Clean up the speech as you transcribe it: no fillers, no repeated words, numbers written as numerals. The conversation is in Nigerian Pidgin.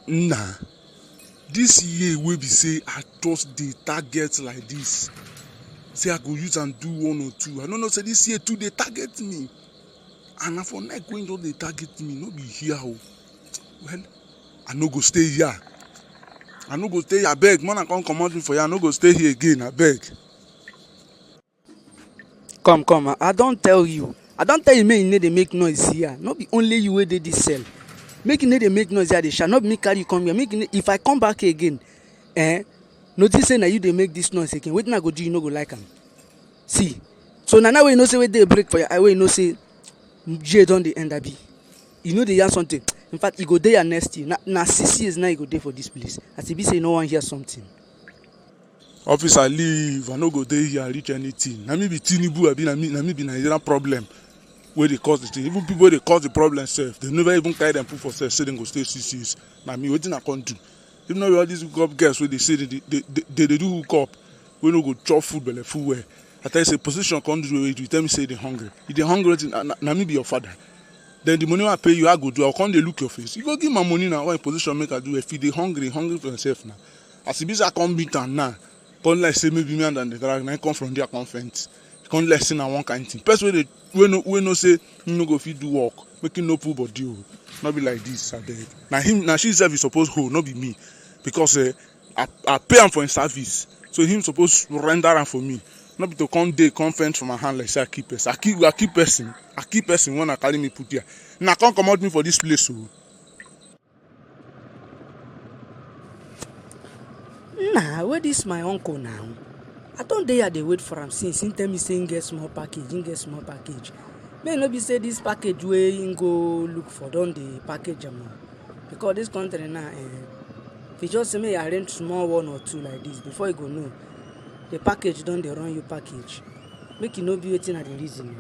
Nah, this year wey be say I just dey target like this, say I go use and do 1 or 2. I no know say this year too dey target me, and na for neck wey don dey target me, no be here o. Well, I no go stay here. I no go stay here, abeg. Man, I come comot me for here. I no go stay here again, abeg. Come, I don tell you make you no dey make noise here. No be only you wey dey dis cell. Make you no dey make noise here dey shout. No be me carry you come here. Make you if I come back again, notice say na you dey make dis noise again. Wetin I go do you no go like am. See, so na now wey you know say wey dey break for your eye, wey you know say year don dey end abi. You no dey hear something. In fact, you go dey here next year. Na 6 years now you go dey for dis place. As e be say you no wan hear something. Officer, leave. I no go dey here reach anything. Na me be Tinubu, abi na me be Nigerian problem wey dey cause the thing. Even people wey dey cause the problem sef, they never even carry them put for sef say dem go stay 6 years. Na me, wetin I come do? If no be all these hookup girls wey dey say they dey do hookup, wey no go chop food belle full well. I tell you say position come do wey you tell me say you dey hungry. You dey hungry wetin? Na me be your father. Then the money wey I pay you, I go do. I come dey look your face. You go give my money now. Why position make I do? If you dey hungry for yourself now. As e be say I come meet am now. Come like say maybe me and the drag na come from there come fence. Come like say na one kind thing. Person wey no say him no go fit do work, make him no pull body o. No be like this, abeg. Na she sef is suppose hold, no be me, because I pay am for him service, so him suppose render am for me. No be to come fence for my hand like say I keep person. I keep person when I carry me put here. Now come comot me for this place o. Nah, where this my uncle now? I don dey here dey wait for am since. Him tell me say him get small package. May no be say this package wey him go look for don dey package am now. Because this country now, if you just say make you arrange small 1 or 2 like this, before you go know, the package don dey run you package. Make you no be wetin I dey reason.